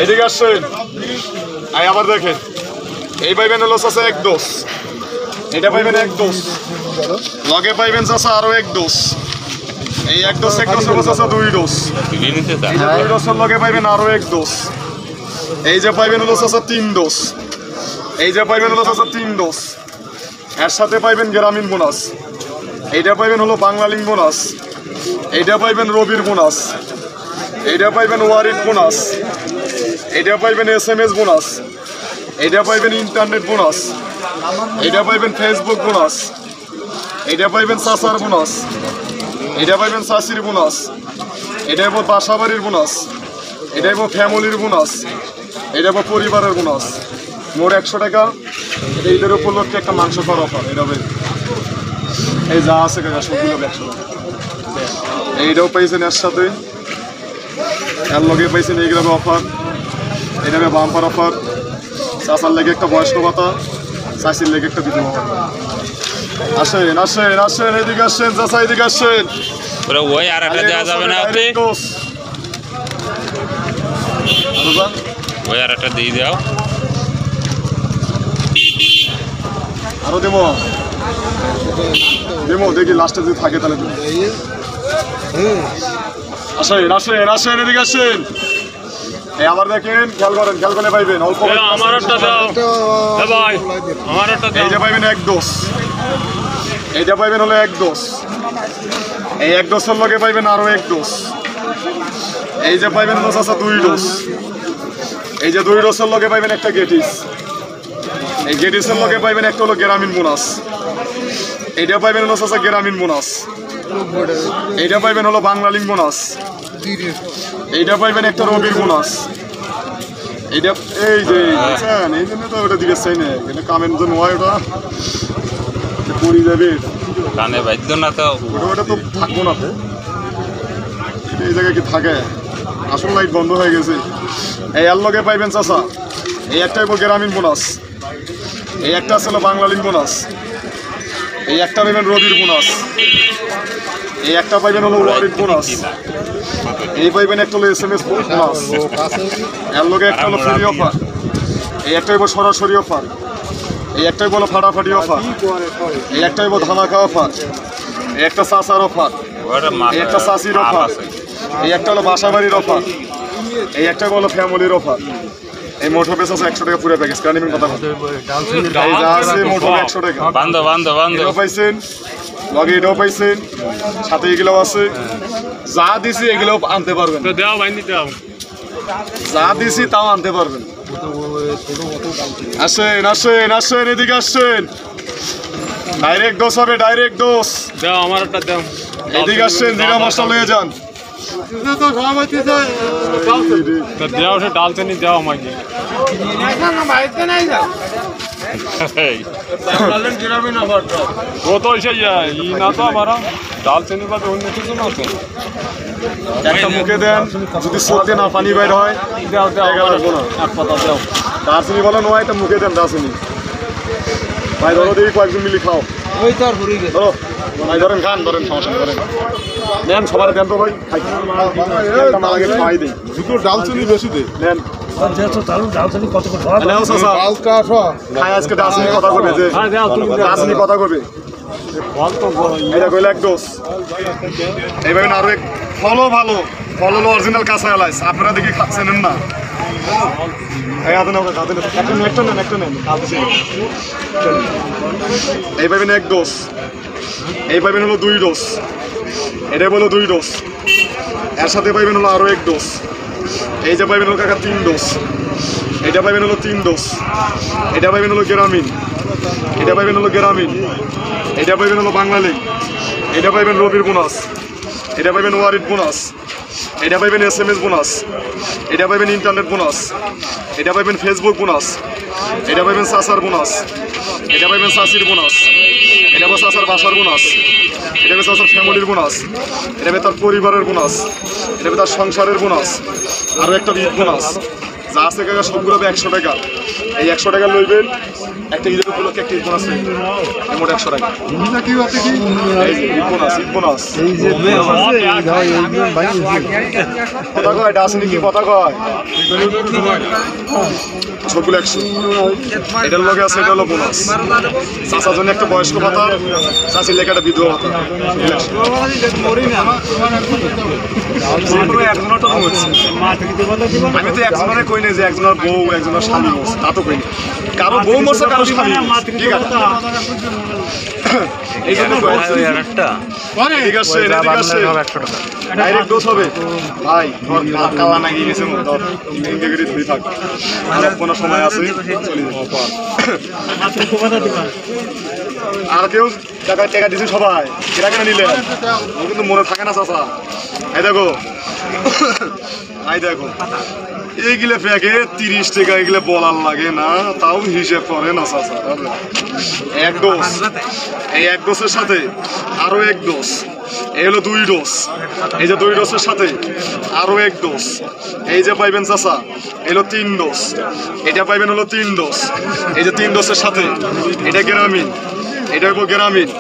এদিকে আসছেন আবার দেখেন এই পাইবেন হলো চাচা এক ডোজ, এটা পাইবেন এক ডোজ, লগে পাইবেন চাচা আরো এক ডোজ, এই এক ডোজ হলো চাচা দুই ডোজ, এই যে দুই ডোজের লগে পাইবেন আরো এক ডোজ, এই যে পাইবেন হলো চাচা তিন ডোজ, এই যে পাইবেন হলো চাচা তিন ডোজ, এর সাথে পাইবেন গ্রামীণ বোনাস, এইটা পাইবেন হলো বাংলালিং বোনাস, এইটা পাইবেন রবির বোনাস, এইটা পাইবেন ওয়ারিড বোনাস, এইটা পাইবেন SMS বোনাস, এইটা পাইবেন ইন্টারনেট বোনাস, এইটা পাইবেন ফেসবুক বোনাস, এইটা পাইবেন চাচার বোনাস, এটা পাইবেন চাষির বোনাস, এটা পাবো বাসাবাড়ির বোনাস, এটা পাবো ফ্যামিলির বোনাস, এটা পাবো পরিবারের বোনাস। মোট 100 টাকা। এইটার উপলক্ষে একটা মাংস খাওয়ার অফার, এটা এই যা আছে সবগুলো 100 টাকা। এইটাও পাইছেন এর সাথে, এর লগে পাইছেন এইগুলো অফার, এটা বাম্পার অফার, চাচার লেগে একটা বয়স্ক ভাতা, চাষির লেগে একটা বিধবা ভাতা। আসেন আসেন আসেন, এদিকে আসেন চাচা, এদিকে আসেন। ওই আর একটা দেওয়া যাবে না, ওই আর একটা দিয়ে দাও, আরো দেবো দেবো, দেখি লাস্টে যদি থাকে তাহলে দেবো। আসেন আসেন আসেন, এদিকে আসেন। এই আবার দেখেন, খেয়াল করেন, খেয়াল করলে পাইবেন অল্প। এই যে পাইবেন এক ডোজ, এইটা পাইবেন হলো এক ডোজ, এই এক ডোজের লগে পাইবেন আরো এক ডোজ, এই যে পাইবেন হলো চাচা দুই ডোজ, এই যে দুই ডোজের লগে পাইবেন একটা গেটিস, এই গেটিসের লগে পাইবেন একটা হলো গ্রামীণ বোনাস, এইটা পাইবেন হলো চাচা গ্রামীণ বোনাস, এইটা পাইবেন হলো বাংলালিং বোনাস, এইটা পাইবেন একটা রবির বোনাস, এইটা এই যে এই জন্য তো ওটা দিকে চাই না, এটা কামের জন্য হয়, ওটা পড়ি যাবে, কানে বাধ্য না তো, ওটা তো থাকবো না তো, এই জায়গায় কি থাকে, আসল লাইট বন্ধ হয়ে গেছে। এই এর লগে পাইবেন চাচা এই একটা গ্রামীণ বোনাস, এই একটা আছে হলো বাংলালিং বোনাস, এই একটা পাইবেন রবির বোনাস, এই একটা পাইবেন হলো ওয়ারিড বোনাস, এই পাইবেন একটা হলো SMS বোনাস, এর লগে একটা হলো ফ্রি অফার, এই একটাই বলো সরাসরি অফার, এই একটাই বলো ফাটাফাটি অফার, এই একটাই বলো ধামাকা অফার, এই একটা চাচার অফার, এই একটা চাষির অফার, এই একটা হলো বাসাবাড়ির অফার, এই একটা বলো ফ্যামিলির অফার। এই মোট হবে 100 টাকা পুরো প্যাকেজ, কারণ কথা এই যা আছে মোট হবে 100 টাকা। বান্ধব বান্ধব বান্ধব পাইছেন, লগে এটাও পাইছেন, সাথে এগুলোও আছে, যা দিছি এগুলোও আনতে পারবেন, যা দিছি তাও আনতে পারবেন। আসেন আসেন আসেন, এদিকে আসেন, ডাইরেক্ট ডোজ হবে, ডাইরেক্ট ডোজ দাও, আমার একটা দাও, এদিকে আসেন, জিরা মশলা নিয়ে যান। ডালচিনি দাও আমাকে, ডালচিনি পাবে অন্য কিছু না, একটা মুখে দেন, যদি সত্যি না পানি বাইর হয় দারচিনি বলো নয়, তো মুখে দেন দারচিনি, ভাই ধরো দেখি কয়েকজন মিলি খাও, ধরো ভাই, ধরেন খান, ধরেন সমস্যা করেন, নেন সবার দেন তো ভাই, খাওয়াই দিই, দুটো ডালচিনি বেশি দেয়, নেন আজকে দার্জিলিং কথা করবে, যে দার্জিলিং কথা করবে, এটা কইলে এক ডোজ, এইভাবে আরো এক ফলও ভালো, ফল হলো অরিজিনাল কাঁচা এলাচ, আপনারা দেখি খাচ্ছেন না, এই পাইবেন এক ডোজ, এই পাইবেন হলো দুই ডোজ, এটাই বলো দুই ডোজ, এর সাথে পাইবেন হলো আরো এক ডোজ, এই যে পাইবেন হলো কাকা তিন ডোজ, এটা পাইবেন হলো তিন ডোজ, এটা পাইবেন হলো গ্রামীণ, এটা পাইবেন হলো গ্রামীণ, এটা পাইবেন হলো বাংলালিং, এটা পাইবেন রবির বোনাস, এটা পাইবেন ওয়ারিড বোনাস, এটা পাইবেন SMS বোনাস, এটা পাইবেন ইন্টারনেট বোনাস, এটা পাইবেন ফেসবুক বোনাস, এটা পাইবেন চাচার বোনাস, এটা পাইবেন চাষির বোনাস, এটা পাবে চাচার বাসার বোনাস, এটা পাবে চাচার ফ্যামিলির বোনাস, এটা পাবে তার পরিবারের বোনাস, এটা পাবে তার সংসারের বোনাস, আরও একটা ঈদ বোনাস, যা আছে কাকা সবগুলো 100 টাকা। এই 100 টাকা লইবেন, একটা ঈদের উপলক্ষে একটা ঈদ বোনাস মোট 100 টাকা। এই যে ঈদ বোনাস কথা কয়, এটা আসেনি কি কথা কয়, সবগুলো 100। এটার লগে আছে, এটা হলো বোনাস। চাচার জন্য একটা বয়স্ক ভাতা, চাচির লেখা একটা বিধবা ভাতা। আমি তো একজনের কই নাই যে একজনের বউ একজনের স্বামী মরছে, তা তো কই নাই। কারো বউ মরছে, কারো স্বামী মরছে। ঠিক আছে, এই জন্য ঠিক আছে, ডাইরেক্ট ডোজ হবে ভাই। তোর কালা নাকি গেছে, তোর ইন্টিগ্রিটি ধরে থাক, আর কোনো সময় আছে চলে যাবে। আর কেউ টাকা দিচ্ছে সবাই, কেনা কেনা নিলে ও কিন্তু মনে থাকে না চাচা। এই দেখো, এই দেখো, এইগুলো প্যাকে 30 টাকা, এগুলো বলার লাগে না, তাও হিসেব করে না চাচা। এক ডোজ, এই এক ডোজের সাথে আরো এক ডোজ, এই হলো 2 ডোজ। এই যে 2 ডোজের সাথে আরো এক ডোজ, এই যে পাইবেন চাচা, এলো 3 ডোজ। এটা পাইবেন হলো 3 ডোজ। এই যে 3 ডোজের সাথে এটা গ্রামীণ, এটা হইব গ্রামীণ।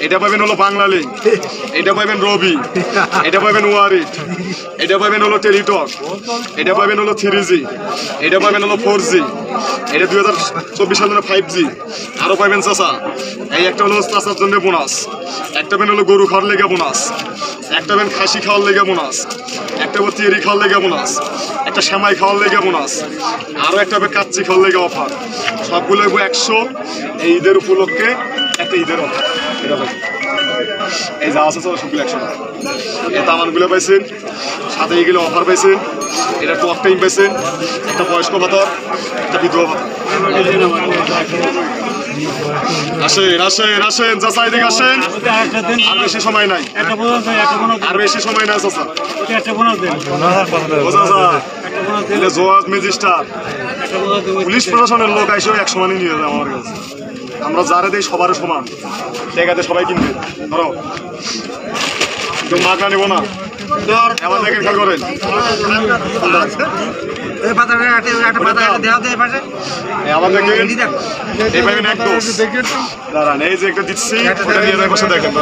এটা পাইবেন হলো বাংলালিঙ্ক, এটা পাইবেন রবি, এটা পাইবেন ওয়ারিড, এটা পাইবেন হলো টেলিটক, এটা পাইবেন হলো 3G, এটা পাইবেন হলো 4G, এটা 2024 সালের 5G। আরো পাইবেন চাচা, এই একটা হলো চাচার জন্য বোনাস, একটা পাইবেন হলো গরু খাওয়ার লেগে বোনাস, একটা পাইবেন খাসি খাওয়ার লেগে বোনাস, একটা পাইবেন তিয়েরি খাওয়ার লেগে বোনাস, একটা সেমাই খাওয়ার লেগে বোনাস, আরো একটা পাইবেন কাচ্চি খাওয়ার লেগে অফার। সবগুলো 100 এই ঈদের উপলক্ষে একটা ঈদের অফার। এই যা আছে সবগুলো 100 টাকা। এই দামানগুলো পাইছেন, সাথে এইগুলো অফার পাইছেন, এটা টক টাইম পাইছেন, একটা বয়স্ক ভাতা, একটা বিধবা ভাতা। আসেন আসেন আসেন চাচা, এদিকে আসেন। আর বেশি সময় নাই, আর বেশি সময় নাই চাচা। জোয়াজ ম্যাজিস্ট্রেট পুলিশ প্রশাসনের লোক আইসেও 100 মানে নিয়ে যায় আমার কাছে। আমরা যারা দেই সবার সমান, জায়গাতে সবাই কিনবে। ধরো কেউ মাগনা নেবো না, আমার দেখে খেয়াল করেন। আমার দেখে এই পাইবেন এক ডোজ। দাঁড়ান, এই যে একটা দিচ্ছি, ওটা নিয়ে যায় বসে দেখেন।